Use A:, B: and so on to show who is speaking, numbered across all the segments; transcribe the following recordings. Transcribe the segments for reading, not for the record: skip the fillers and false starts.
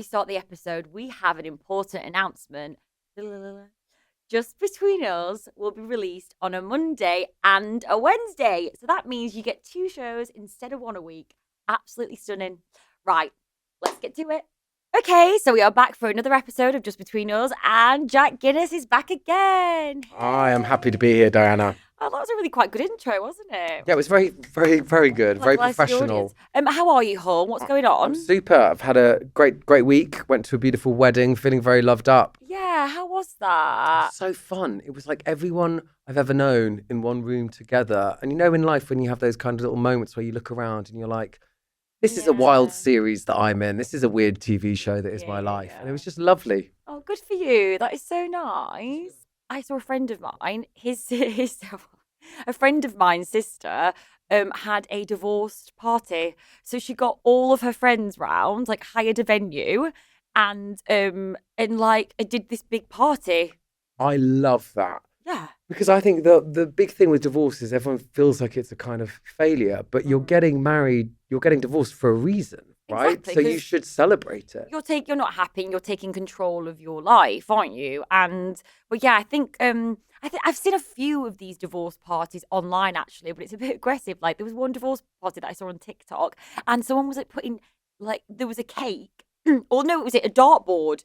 A: we start the episode, we have an important announcement. Just Between Us will be released on a Monday and a Wednesday. So that means you get 2 shows instead of 1 a week. Absolutely stunning. Right, let's get to it. Okay, so we are back for another episode of Just Between Us, and Jack Guinness is back again.
B: I am happy to be here, Diana.
A: Oh, that was a really quite good intro, wasn't it?
B: Yeah, it was very, very, very good. Very professional.
A: How are you, Hall? What's going on?
B: I'm super. I've had a great week. Went to a beautiful wedding, feeling very loved up.
A: Yeah, how was that?
B: So fun. It was like everyone I've ever known in one room together. And you know, in life, when you have those kind of little moments where you look around and you're like, this is a wild series that I'm in. This is a weird TV show that is my life. And it was just lovely.
A: Oh, good for you. That is so nice. I saw a friend of mine, a friend of mine's sister had a divorced party. So she got all of her friends round, like hired a venue and like did this big party.
B: I love that.
A: Yeah.
B: Because I think the big thing with divorce is everyone feels like it's a kind of failure, but you're getting married, you're getting divorced for a reason, right?
A: Exactly,
B: so you should celebrate it.
A: You're not happy, you're taking control of your life, aren't you? But yeah, I think I've seen a few of these divorce parties online actually, but it's a bit aggressive. Like there was one divorce party that I saw on TikTok, and someone was like putting there was a cake, or no, was it a dartboard?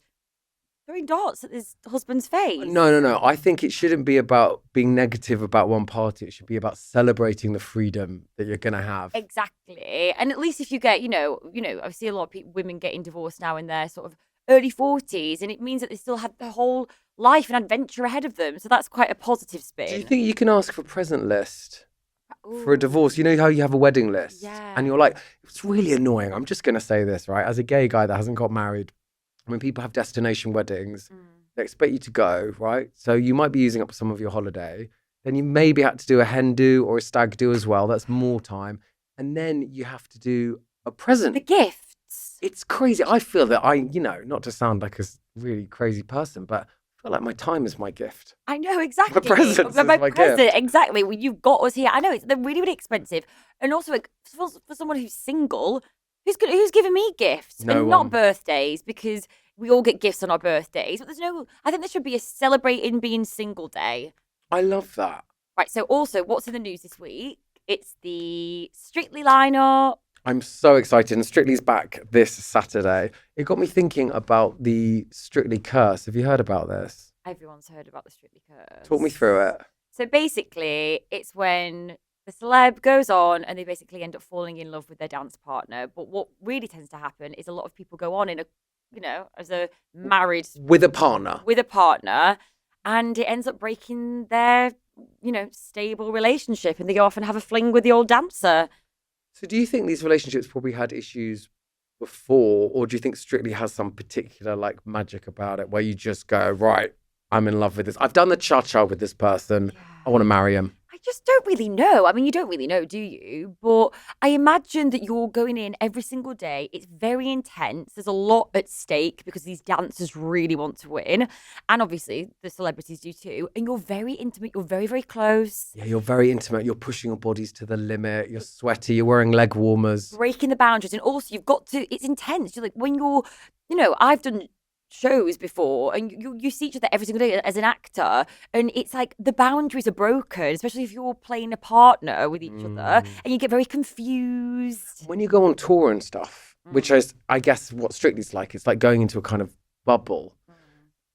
A: Throwing darts at his husband's face.
B: No. I think it shouldn't be about being negative about one party. It should be about celebrating the freedom that you're going to have.
A: Exactly. And at least if you get, I see a lot of women getting divorced now in their sort of early 40s, and it means that they still have their whole life and adventure ahead of them. So that's quite a positive spin.
B: Do you think you can ask for a present list for a divorce? You know how you have a wedding list?
A: Yeah.
B: And you're like, it's really annoying. I'm just going to say this, right? As a gay guy that hasn't got married, when people have destination weddings, they expect you to go, right? So you might be using up some of your holiday. Then you maybe had to do a hen do or a stag do as well. That's more time. And then you have to do a present.
A: The gifts.
B: It's crazy. I feel that not to sound like a really crazy person, but I feel like my time is my gift.
A: I know, exactly.
B: My present is my
A: present,
B: gift.
A: exactly. Well, you've got us here. I know, they're really, really expensive. And also, for someone who's single, who's giving me gifts?
B: No
A: and
B: one.
A: Not birthdays, because we all get gifts on our birthdays. But I think there should be a celebrating being single day.
B: I love that.
A: Right, so also, what's in the news this week? It's the Strictly lineup.
B: I'm so excited. And Strictly's back this Saturday. It got me thinking about the Strictly curse. Have you heard about this?
A: Everyone's heard about the Strictly curse.
B: Talk me through it.
A: So basically, it's when the celeb goes on and they basically end up falling in love with their dance partner. But what really tends to happen is a lot of people go on as a married...
B: With a partner.
A: And it ends up breaking their, stable relationship. And they often have a fling with the old dancer.
B: So do you think these relationships probably had issues before? Or do you think Strictly has some particular magic about it where you just go, right, I'm in love with this. I've done the cha-cha with this person. Yeah. I want to marry him.
A: I just don't really know. I mean, you don't really know, do you? But I imagine that you're going in every single day. It's very intense. There's a lot at stake because these dancers really want to win. And obviously, the celebrities do too. And you're very intimate. You're very, very close.
B: Yeah, you're very intimate. You're pushing your bodies to the limit. You're sweaty. You're wearing leg warmers.
A: Breaking the boundaries. And also, you've got to, it's intense. You're like, when you're, I've done shows before and you see each other every single day as an actor, and it's like the boundaries are broken, especially if you're playing a partner with each other, and you get very confused
B: when you go on tour and stuff, which is, I guess, what Strictly's like. It's like going into a kind of bubble.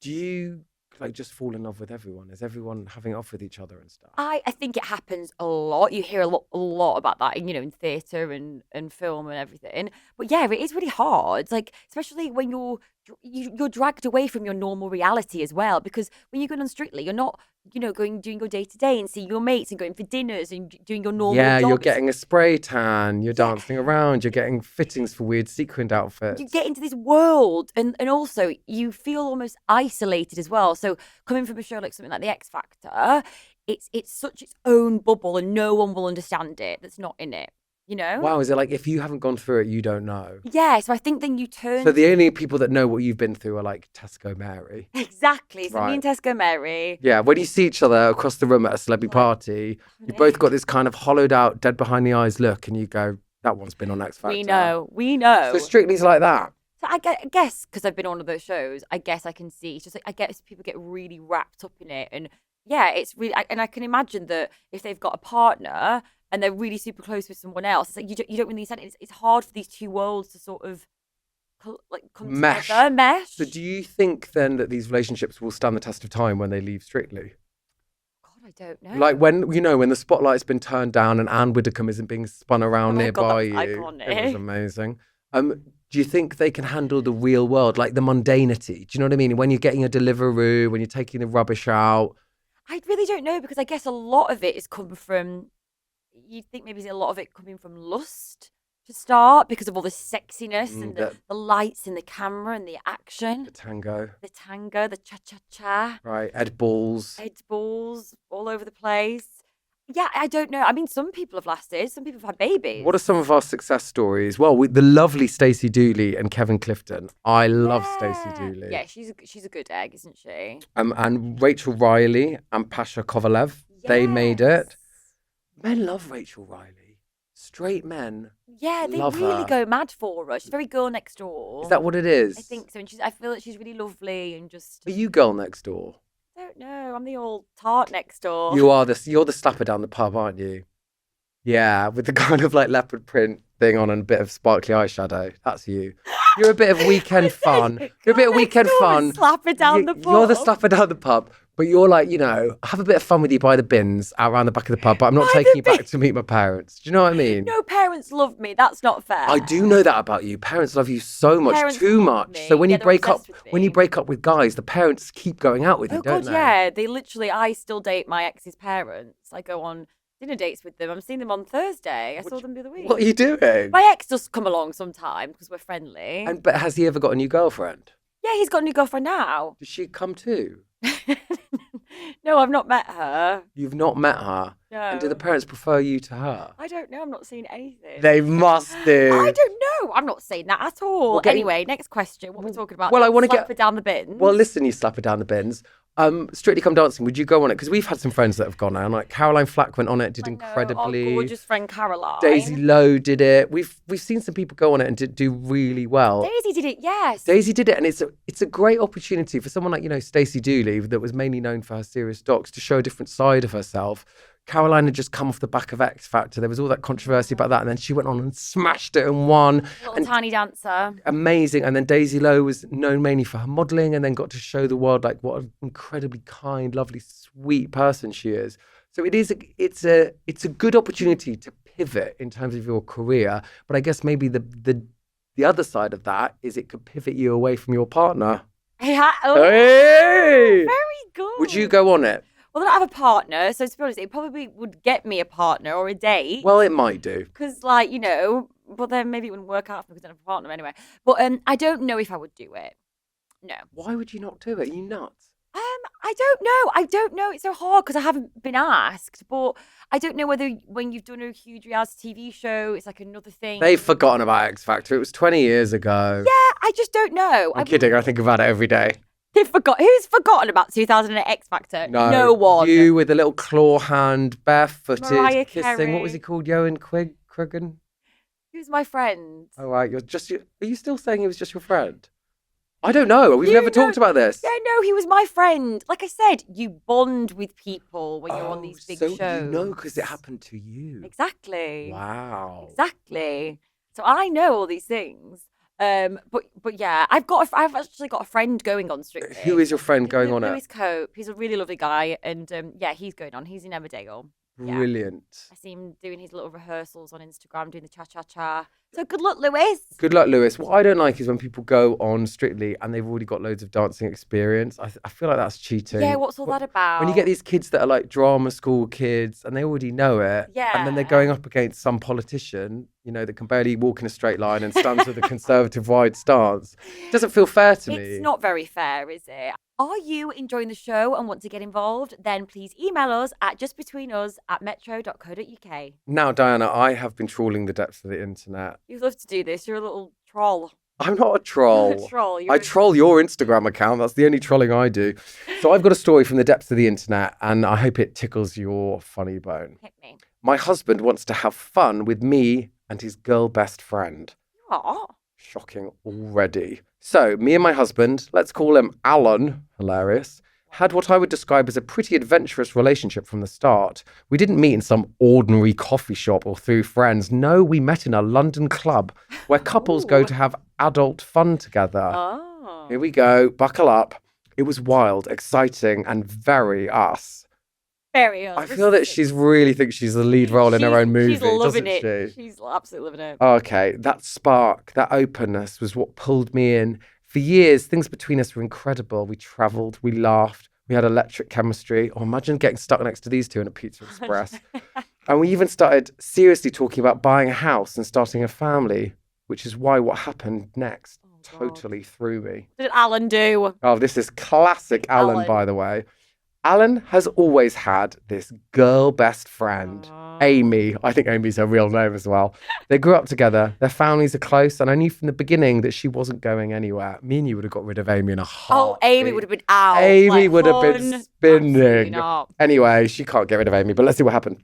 B: Do you just fall in love with everyone? Is everyone having it off with each other and stuff?
A: I think it happens a lot. You hear a lot about that in theatre and film and everything. But yeah, it is really hard. Especially when you're dragged away from your normal reality as well. Because when you're going on Strictly, you're not, doing your day to day and seeing your mates and going for dinners and doing your normal jobs.
B: You're getting a spray tan, you're dancing around, you're getting fittings for weird sequined outfits.
A: You get into this world and also you feel almost isolated as well. So coming from a show like something like The X Factor, it's such its own bubble and no one will understand it that's not in it.
B: Wow, is it like if you haven't gone through it, you don't know?
A: Yeah, so I think then you turn...
B: So the only people that know what you've been through are like Tesco Mary.
A: Exactly, so me and Tesco Mary.
B: Yeah, when you see each other across the room at a celebrity party, you both got this kind of hollowed out, dead behind the eyes look, and you go, that one's been on X Factor.
A: We know.
B: So Strictly's like that.
A: So I guess because I've been on one of those shows, I guess I can see. It's just like I guess people get really wrapped up in it, and yeah, it's really. And I can imagine that if they've got a partner and they're really super close with someone else, it's like you don't really understand. It's hard for these two worlds to sort of come
B: Mesh.
A: together, mesh.
B: So do you think then that these relationships will stand the test of time when they leave Strictly?
A: God, I don't know.
B: Like when the spotlight's been turned down and Anne Widdecombe isn't being spun around nearby you.
A: Iconic.
B: It was amazing. Do you think they can handle the real world, like the mundanity? Do you know what I mean? When you're getting a Deliveroo, when you're taking the rubbish out.
A: I really don't know because I guess a lot of it is coming from. You'd think maybe a lot of it coming from lust to start because of all the sexiness and the lights and the camera and the action.
B: The tango,
A: the cha-cha-cha.
B: Right, Ed Balls
A: all over the place. Yeah, I don't know. I mean, some people have lasted. Some people have had babies.
B: What are some of our success stories? Well, the lovely Stacey Dooley and Kevin Clifton. I love Stacey Dooley.
A: Yeah, she's a good egg, isn't she?
B: And Rachel Riley and Pasha Kovalev.
A: Yes.
B: They made it. Men love Rachel Riley. Straight men.
A: Yeah, they
B: love
A: really
B: her.
A: go mad for her. She's very girl next door.
B: Is that what it is?
A: I think so. And I feel that she's really lovely and just.
B: Are you girl next door?
A: I don't know. I'm the old tart next door.
B: You're the slapper down the pub, aren't you? Yeah, with the kind of like leopard print thing on and a bit of sparkly eyeshadow. That's you. You're a bit of weekend fun. You're a bit of weekend fun.
A: Slapper down the pub.
B: You're the slapper down the pub. But you're like, have a bit of fun with you by the bins out around the back of the pub, but I'm not taking you back to meet my parents. Do you know what I mean?
A: No, parents love me. That's not fair.
B: I do know that about you. Parents love you so much,
A: Parents
B: too
A: love
B: much.
A: me.
B: So when
A: Yeah,
B: you
A: they're
B: break up,
A: obsessed with
B: when you
A: me.
B: break up with guys, the parents keep going out with you,
A: Oh
B: don't
A: God,
B: they?
A: yeah. They literally. I still date my ex's parents. I go on dinner dates with them. I'm seeing them on Thursday. I saw them the other week.
B: What are you doing?
A: My ex does come along sometimes because we're friendly.
B: But has he ever got a new girlfriend?
A: Yeah, he's got a new girlfriend now.
B: Does she come too?
A: No, I've not met her.
B: You've not met her.
A: No.
B: And do the parents prefer you to her?
A: I don't know. I'm not seeing anything.
B: They must do.
A: I don't know. I'm not saying that at all.
B: Well,
A: Anyway, next question. What are we talking about?
B: Well, I want to
A: Slap her down the bin.
B: Well, listen, you slap her down the bins. Strictly Come Dancing, would you go on it? Because we've had some friends that have gone on. Like Caroline Flack went on it, did incredibly.
A: Our gorgeous friend Caroline.
B: Daisy Lowe did it. We've seen some people go on it and do really well.
A: Daisy did it, yes.
B: Daisy did it, and it's a great opportunity for someone like Stacey Dooley, that was mainly known for her serious docs, to show a different side of herself. Caroline had just come off the back of X Factor. There was all that controversy about that, and then she went on and smashed it and won.
A: Little tiny dancer.
B: Amazing. And then Daisy Lowe was known mainly for her modelling, and then got to show the world like what an incredibly kind, lovely, sweet person she is. So it's a good opportunity to pivot in terms of your career. But I guess maybe the other side of that is it could pivot you away from your partner.
A: Yeah. Oh,
B: Hey!
A: very good.
B: Would you go on it?
A: Well, I don't have a partner, so to be honest, it probably would get me a partner or a date.
B: Well, it might do.
A: Because, but then maybe it wouldn't work out for me because I don't have a partner anyway. But I don't know if I would do it. No.
B: Why would you not do it? Are you nuts?
A: I don't know. It's so hard because I haven't been asked. But I don't know whether when you've done a huge reality TV show, it's like another thing.
B: They've forgotten about X Factor. It was 20 years ago.
A: Yeah, I just don't know.
B: I'm kidding. I think about it every day.
A: Who's forgotten about 2008 X Factor? No one.
B: You with a little claw hand, barefooted,
A: Mariah
B: kissing.
A: Carey.
B: What was he called? Johan Cruggan?
A: Who's my friend?
B: All right. Are you still saying he was just your friend? I don't know. We've never talked about this.
A: Yeah, no, he was my friend. Like I said, you bond with people when you're on these big shows.
B: So you know because it happened to you.
A: Exactly.
B: Wow.
A: Exactly. So I know all these things. But yeah, I've actually got a friend going on Strictly.
B: Who is your friend going on it?
A: Lewis Cope. He's a really lovely guy, and yeah, he's going on. He's in Emmerdale. Yeah.
B: Brilliant.
A: I see him doing his little rehearsals on Instagram, doing the cha-cha-cha. So good luck, Lewis.
B: Good luck, Lewis. What I don't like is when people go on Strictly and they've already got loads of dancing experience. I feel like that's cheating.
A: Yeah, what's all that about?
B: When you get these kids that are like drama school kids and they already know it, and then they're going up against some politician, that can barely walk in a straight line and stands with a conservative wide stance. It doesn't feel fair to me.
A: It's not very fair, is it? Are you enjoying the show and want to get involved? Then please email us at justbetweenus@metro.co.uk.
B: Now, Diana, I have been trawling the depths of the internet.
A: You love to do this. You're a little troll.
B: I'm not a troll.
A: Troll.
B: I troll your Instagram account. That's the only trolling I do. So I've got a story from the depths of the internet, and I hope it tickles your funny bone.
A: Hit me.
B: My husband wants to have fun with me and his girl best friend.
A: What?
B: Shocking already. So, me and my husband, let's call him Alan, hilarious, had what I would describe as a pretty adventurous relationship from the start. We didn't meet in some ordinary coffee shop or through friends. No, we met in a London club where couples go to have adult fun together.
A: Oh.
B: Here we go, buckle up. It was wild, exciting, and very us.
A: Very
B: I feel that she's really thinks she's the lead role in her own movie,
A: She's loving
B: doesn't
A: it.
B: she?
A: She's absolutely loving it.
B: Okay, that spark, that openness was what pulled me in. For years, things between us were incredible. We travelled, we laughed, we had electric chemistry. Oh, imagine getting stuck next to these two in a Pizza Express. And we even started seriously talking about buying a house and starting a family, which is why what happened next totally threw me.
A: What did Alan do?
B: Oh, this is classic Alan,
A: Alan.
B: by the way. Alan has always had this girl best friend, Amy. I think Amy's her real name as well. They grew up together. Their families are close. And I knew from the beginning that she wasn't going anywhere. Me and you would have got rid of Amy in a heartbeat.
A: Oh, Amy would have been out.
B: Amy would have been
A: Absolutely
B: spinning.
A: not.
B: Anyway, she can't get rid of Amy. But let's see what happened.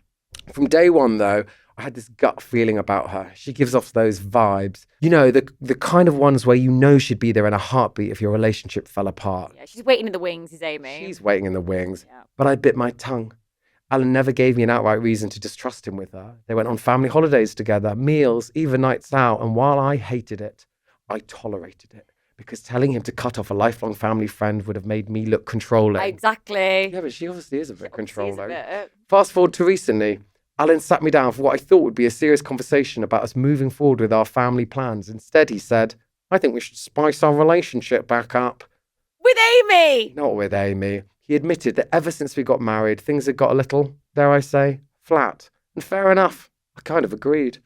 B: From day one, though, I had this gut feeling about her. She gives off those vibes. You know, the kind of ones where you know she'd be there in a heartbeat if your relationship fell apart.
A: Yeah, she's waiting in the wings, is Amy.
B: She's waiting in the wings.
A: Yeah.
B: But I bit my tongue. Alan never gave me an outright reason to distrust him with her. They went on family holidays together, meals, even nights out. And while I hated it, I tolerated it. Because telling him to cut off a lifelong family friend would have made me look controlling.
A: Exactly.
B: Yeah, but she obviously is a bit controlling.
A: She's a bit.
B: Fast forward to recently. Alan sat me down for what I thought would be a serious conversation about us moving forward with our family plans. Instead, he said, I think we should spice our relationship back up.
A: With Amy!
B: Not with Amy. He admitted that ever since we got married, things had got a little, dare I say, flat. And fair enough. I kind of agreed.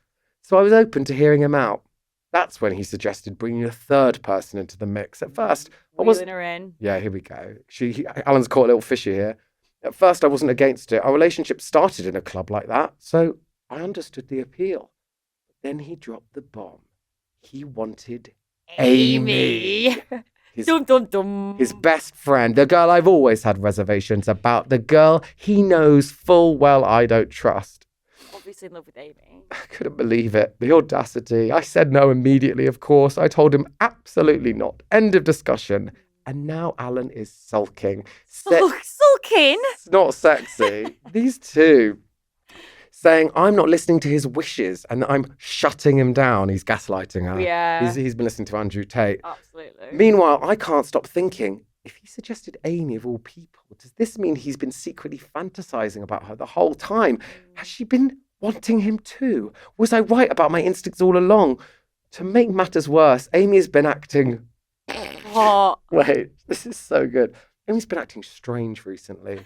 B: So I was open to hearing him out. That's when he suggested bringing a third person into the mix. At first, I was...
A: Reeling her in.
B: Yeah, here we go. Alan's caught a little fishy here. At first, I wasn't against it. Our relationship started in a club like that, so I understood the appeal. Then he dropped the bomb. He wanted Amy.
A: Dum, dum, dum.
B: His best friend, the girl I've always had reservations about, the girl he knows full well I don't trust.
A: Obviously in love with Amy.
B: I couldn't believe it. The audacity. I said no immediately, of course. I told him absolutely not. End of discussion. And now Alan is sulking.
A: Sulking?
B: It's not sexy. These two saying I'm not listening to his wishes and that I'm shutting him down. He's gaslighting her.
A: Yeah.
B: He's been listening to Andrew Tate.
A: Absolutely.
B: Meanwhile, I can't stop thinking, if he suggested Amy of all people, does this mean he's been secretly fantasizing about her the whole time? Has she been wanting him too? Was I right about my instincts all along? To make matters worse, Amy has been acting...
A: What?
B: Wait, this is so good. Amy's been acting strange recently.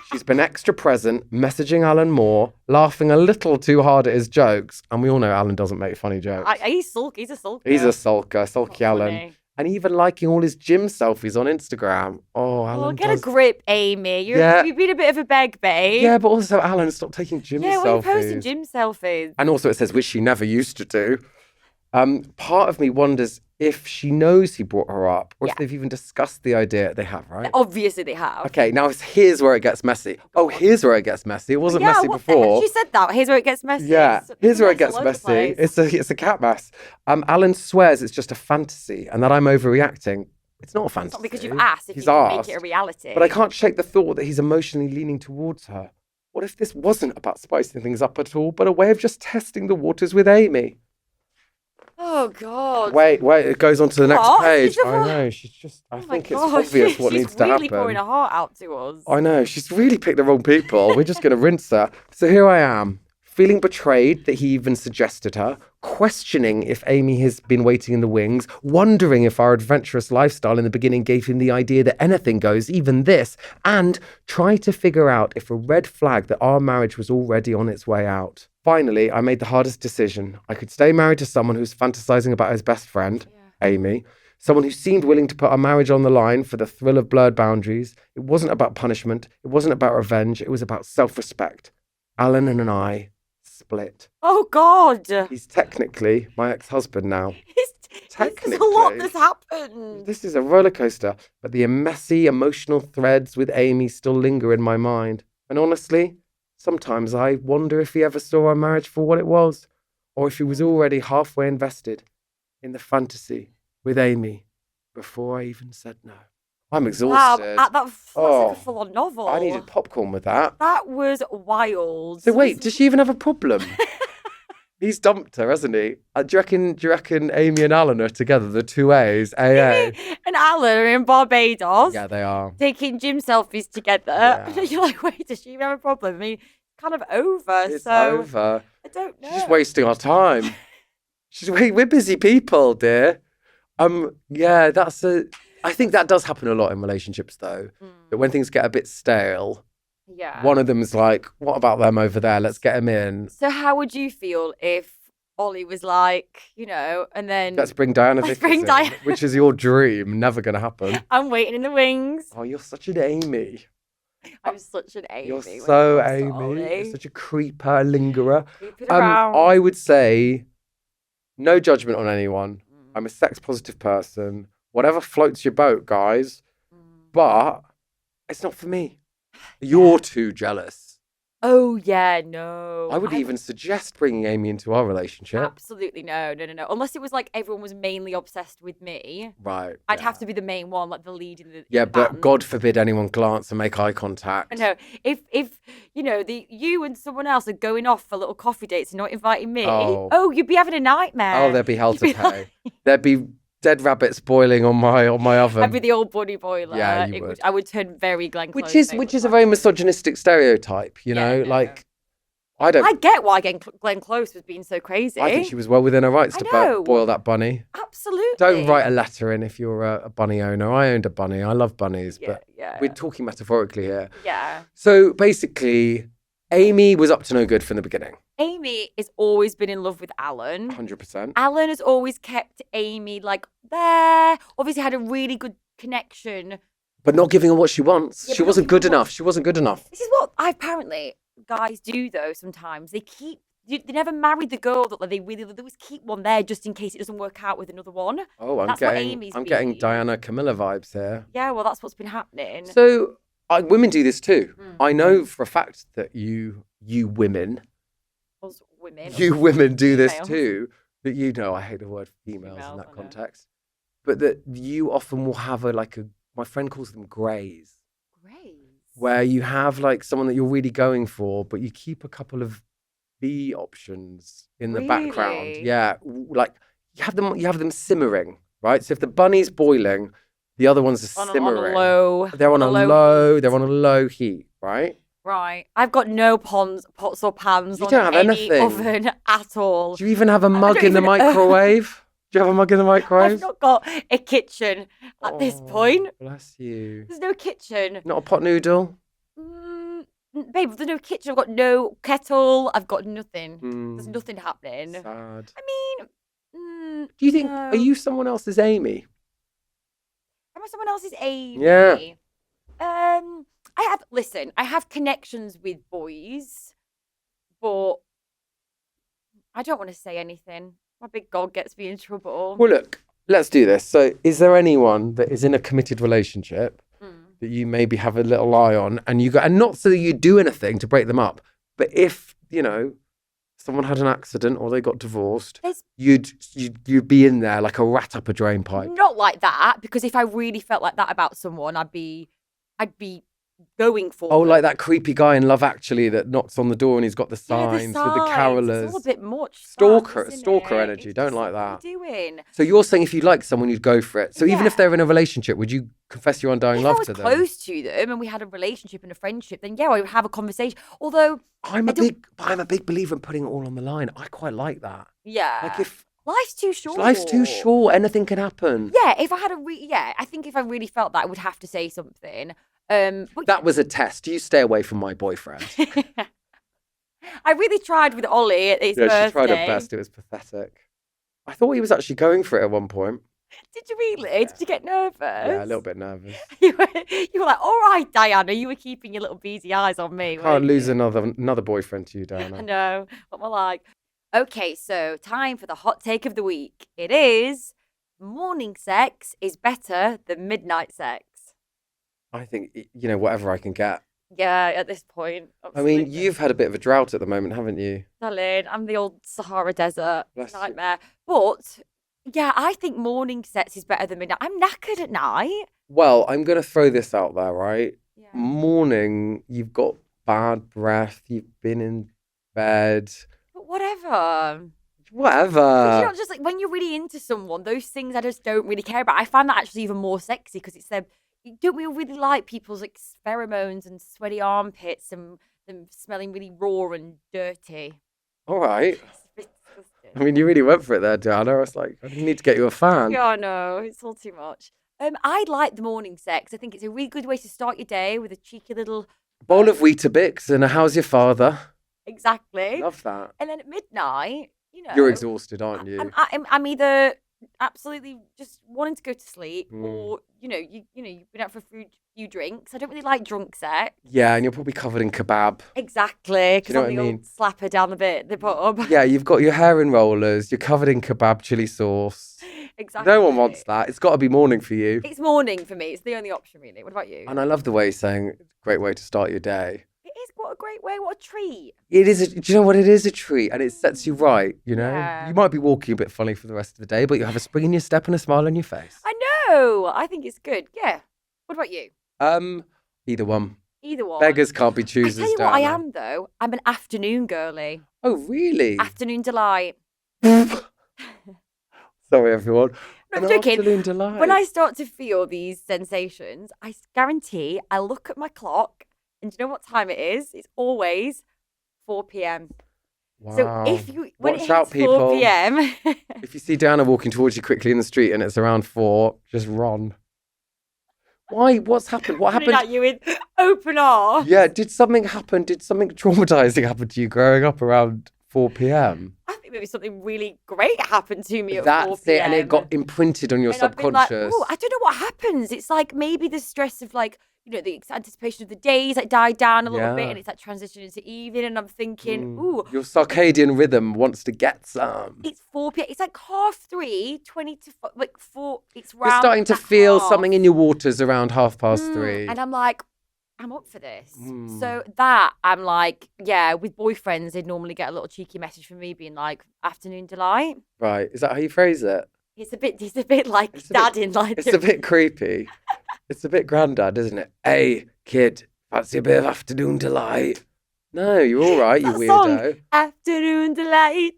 B: She's been extra present, messaging Alan more, laughing a little too hard at his jokes. And we all know Alan doesn't make funny jokes.
A: He's sulky. He's a sulky.
B: He's a sulky
A: Not
B: Alan.
A: funny.
B: And even liking all his gym selfies on Instagram. Oh, Alan
A: Oh, get a grip, Amy.
B: Yeah.
A: You've been a bit of a beg, babe.
B: Yeah, but also Alan, stop taking gym
A: Yeah,
B: selfies.
A: well, you're posting gym selfies.
B: And also it says, which she never used to do. Part of me wonders if she knows he brought her up or if they've even discussed the idea. They have, right?
A: Obviously they have.
B: Okay, now here's where it gets messy. Oh, here's where it gets messy. It wasn't messy
A: what
B: before.
A: She said that. Here's where it gets messy.
B: Yeah, here's where it gets
A: all over the
B: messy.
A: place.
B: It's a cat mess. Alan swears it's just a fantasy and that I'm overreacting. It's not a fantasy.
A: It's not because you've asked if
B: He's
A: you can
B: asked,
A: make it a reality.
B: But I can't shake the thought that he's emotionally leaning towards her. What if this wasn't about spicing things up at all, but a way of just testing the waters with Amy?
A: Oh, God.
B: Wait, it goes on to the next
A: What?
B: page.
A: She's a-
B: I know, she's just, I
A: Oh my
B: think it's
A: gosh.
B: obvious what needs to happen.
A: She's really pouring her heart out to us.
B: I know, she's really picked the wrong people. We're just going to rinse her. So here I am, feeling betrayed that he even suggested her, questioning if Amy has been waiting in the wings, wondering if our adventurous lifestyle in the beginning gave him the idea that anything goes, even this, and try to figure out if a red flag that our marriage was already on its way out. Finally, I made the hardest decision. I could stay married to someone who's fantasizing about his best friend, Amy, someone who seemed willing to put our marriage on the line for the thrill of blurred boundaries. It wasn't about punishment. It wasn't about revenge. It was about self-respect. Alan and I split.
A: Oh, God.
B: He's technically my ex-husband now.
A: There's a lot that's happened.
B: This is a roller coaster, but the messy emotional threads with Amy still linger in my mind. And honestly, sometimes I wonder if he ever saw our marriage for what it was, or if he was already halfway invested. in the fantasy with Amy before I even said no. I'm
A: Wow,
B: exhausted.
A: that's like a full-on novel.
B: I needed popcorn with that.
A: That was wild.
B: So wait, does she even have a problem? He's dumped her, hasn't he? Do you reckon Amy and Alan are together, the two A's, AA?
A: Amy and Alan are in Barbados.
B: Yeah, they are.
A: Taking gym selfies together.
B: Yeah.
A: And you're like, wait, does she even have a problem? I mean, it's kind of over.
B: It's
A: so
B: over.
A: I don't know.
B: She's just wasting our time. We're busy people, dear. Yeah, I think that does happen a lot in relationships, though. That when things get a bit stale, one of them's like, what about them over there? Let's get them in.
A: So how would you feel if Ollie was like, and then...
B: Let's bring Diana Vickers in, which is your dream. Never going to happen.
A: I'm waiting in the wings.
B: Oh, you're such an Amy.
A: I'm such an Amy.
B: You're so Amy. You're such a creeper, lingerer.
A: Around.
B: I would say, no judgment on anyone. I'm a sex-positive person. Whatever floats your boat, guys. But it's not for me. You're too jealous.
A: Oh, yeah, no.
B: I would even suggest bringing Amy into our relationship.
A: Absolutely no. Unless it was like everyone was mainly obsessed with me.
B: Right.
A: I'd have to be the main one, like the lead in the
B: Yeah,
A: the
B: but
A: band.
B: God forbid anyone glance and make eye contact.
A: I know. If you and someone else are going off for little coffee dates and not inviting me, you'd be having a nightmare.
B: Oh, there'd be hell to pay. There'd be dead rabbits boiling on my oven.
A: I'd be the old bunny boiler.
B: Yeah, you would.
A: I would turn very Glenn Close.
B: Which is a very misogynistic stereotype, I don't.
A: I get why Glenn Close was being so crazy.
B: I think she was well within her rights to boil that bunny.
A: Absolutely.
B: Don't write a letter in if you're a bunny owner. I owned a bunny. I love bunnies, but we're talking metaphorically here.
A: Yeah.
B: So basically, Amy was up to no good from the beginning.
A: Amy has always been in love with Alan.
B: 100%.
A: Alan has always kept Amy like there. Obviously had a really good connection.
B: But not giving her what she wants.
A: Yeah,
B: she wasn't good enough. She wasn't good enough.
A: This is what apparently guys do though sometimes. They never married the girl that they always keep one there just in case it doesn't work out with another one.
B: Oh, I'm getting Diana Camilla vibes here.
A: Yeah, well that's what's been happening.
B: So women do this too. I know for a fact that you women do this too. That I hate the word females in that context. But that you often will have my friend calls them greys.
A: Greys?
B: Where you have like someone that you're really going for, but you keep a couple of B options in the background. Yeah. Like you have them simmering, right? So if the bunny's boiling, the other ones are simmering. They're on a low heat, right?
A: Right. I've got no pots or pans
B: on any
A: oven at all.
B: Do you even have a mug in the microwave? Do you have a mug in the microwave?
A: I've not got a kitchen at this point.
B: Bless you.
A: There's no kitchen.
B: Not a pot noodle?
A: Babe, there's no kitchen. I've got no kettle. I've got nothing. There's nothing happening.
B: Sad.
A: I mean,
B: do you think, are you someone else's Amy?
A: Am I someone else's Amy?
B: Yeah.
A: I have connections with boys, but I don't want to say anything. My big God gets me in trouble.
B: Well, look, let's do this. So is there anyone that is in a committed relationship that you maybe have a little eye on and not so that you do anything to break them up, but if, someone had an accident or they got divorced, you'd be in there like a rat up a drain pipe?
A: Not like that, because if I really felt like that about someone, I'd be going for them.
B: Like that creepy guy in Love Actually that knocks on the door and he's got the signs with the carolers.
A: It's all a bit much.
B: Stalker energy. Don't like that.
A: What are you doing?
B: So you're saying if you like someone, you'd go for it. So even if they're in a relationship, would you confess your undying love to them?
A: If I was close to them and we had a relationship and a friendship, then I would have a conversation. Although
B: I'm a big believer in putting it all on the line. I quite like that.
A: Yeah.
B: Like if
A: life's too short.
B: Life's too short. Anything can happen.
A: Yeah. If I had I think if I really felt that, I would have to say something.
B: That was a test. You stay away from my boyfriend.
A: I really tried with Ollie at his birthday.
B: She tried her best. It was pathetic. I thought he was actually going for it at one point.
A: Did you really? Yeah. Did you get nervous?
B: Yeah, a little bit nervous.
A: You were like, all right, Diana, you were keeping your little beady eyes on me.
B: Can't lose another boyfriend to you, Diana.
A: I know. What am I like? Okay, so time for the hot take of the week. It is morning sex is better than midnight sex.
B: I think, whatever I can get.
A: Yeah, at this point. Absolutely.
B: I mean, you've had a bit of a drought at the moment, haven't you?
A: Darling, I'm the old Sahara Desert nightmare. But, Yeah, I think morning sex is better than midnight. I'm knackered at night.
B: Well, I'm going to throw this out there, right?
A: Yeah.
B: Morning, you've got bad breath, you've been in bed,
A: But whatever.
B: whatever.
A: Because you're not just like, when you're really into someone, those things I just don't really care about. I find that actually even more sexy because it's them. Don't we all really like people's like pheromones and sweaty armpits and them smelling really raw and dirty?
B: All right.
A: It's a bit disgusting.
B: I mean, you really went for it there, Diana. I was like, I need to get you a fan.
A: Yeah, no, it's all too much. I like the morning sex. I think it's a really good way to start your day with a cheeky little
B: Bowl of Weetabix and a how's your father?
A: exactly.
B: Love that.
A: And then at midnight, you know,
B: You're exhausted, aren't you?
A: I'm either absolutely just wanting to go to sleep,
B: Mm.
A: or you've been out for a few drinks. I don't really like drunk sex.
B: Yeah, and you're probably covered in kebab.
A: Exactly, because
B: know
A: I'm
B: what I
A: the
B: mean?
A: old slapper down the pub.
B: Yeah, you've got your hair in rollers, you're covered in kebab chili sauce.
A: Exactly.
B: No one wants that. It's got to be morning for you.
A: It's morning for me. It's the only option, really. What about you?
B: And I love the way you're saying it's a great way to start your day.
A: It is. What a great way. What a treat.
B: It is. Do you know what? It is a treat, and it sets you right. You know,
A: Yeah.
B: you might be walking a bit funny for the rest of the day, but you have a spring in your step and a smile on your face.
A: I know. I think it's good. Yeah. What about you?
B: Either one.
A: Either one.
B: Beggars can't be
A: I
B: choosers.
A: tell you what I
B: Diana.
A: am, though. I'm an afternoon girly.
B: Oh, really?
A: Afternoon delight.
B: Sorry, everyone.
A: No, I'm
B: An
A: joking.
B: afternoon delight.
A: When I start to feel these sensations, I guarantee I look at my clock, and do you know what time it is? It's always 4 p.m.
B: Wow.
A: So if you when
B: Watch
A: it
B: out,
A: hits
B: people.
A: 4 p.m.
B: If you see Diana walking towards you quickly in the street and it's around 4, just run. Why? What's happened? What
A: Running
B: happened?
A: at you with open arms.
B: Yeah, did something happen? Did something traumatizing happen to you growing up around 4 p.m.?
A: I think maybe something really great happened to me at 4
B: That's
A: p.m.
B: it, and it got imprinted on your
A: And I've been like,
B: subconscious.
A: "Ooh, I don't know what happens. It's like maybe the stress of like, the anticipation of the days like died down a little bit,
B: Yeah.
A: and it's like transition into evening, and I'm thinking,
B: Mm.
A: ooh,
B: Your circadian rhythm wants to get some.
A: it's 4 p.m. It's like 3:30, 20 to like 4. It's
B: You're
A: round.
B: starting to
A: that
B: feel
A: half.
B: something in your waters around 3:30.
A: And I'm like, I'm up for this.
B: Mm.
A: So that I'm like, yeah, with boyfriends, they'd normally get a little cheeky message from me being like, afternoon delight.
B: Right, is that how you phrase it?
A: It's a bit like
B: It's a
A: dad
B: bit-
A: in like
B: It's a bit creepy. It's a bit granddad, isn't it? Hey, kid, fancy a bit of afternoon delight? No, you're all right, you
A: That song.
B: weirdo.
A: afternoon delight.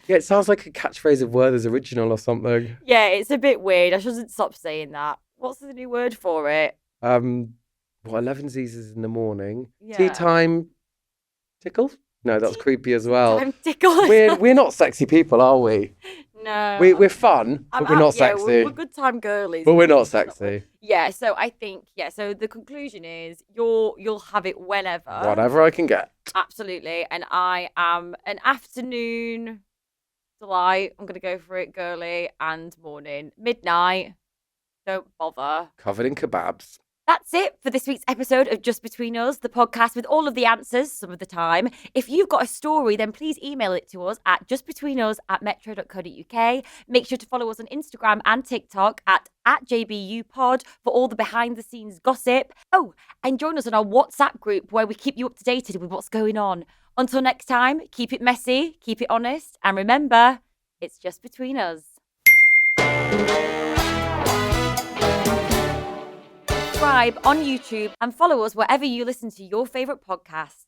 B: Yeah, it sounds like a catchphrase of Werther's Original or something.
A: Yeah, it's a bit weird. I shouldn't stop saying that. What's the new word for it?
B: 11's in the morning.
A: Yeah.
B: Tea time tickle? No, that's creepy as well.
A: I'm tickled.
B: We're not sexy people, are we?
A: No.
B: We're fun, but we're not sexy.
A: We're good time girlies.
B: But we're not sexy.
A: Yeah, so I think, so the conclusion is you'll have it whenever.
B: Whatever I can get.
A: Absolutely. And I am an afternoon delight. I'm going to go for it, girly, and morning. Midnight. Don't bother.
B: Covered in kebabs.
A: That's it for this week's episode of Just Between Us, the podcast with all of the answers some of the time. If you've got a story, then please email it to us at justbetweenus@metro.co.uk. Make sure to follow us on Instagram and TikTok at @JBUpod for all the behind the scenes gossip. Oh, and join us on our WhatsApp group where we keep you up to date with what's going on. Until next time, keep it messy, keep it honest, and remember, it's just between us. Subscribe on YouTube and follow us wherever you listen to your favourite podcasts.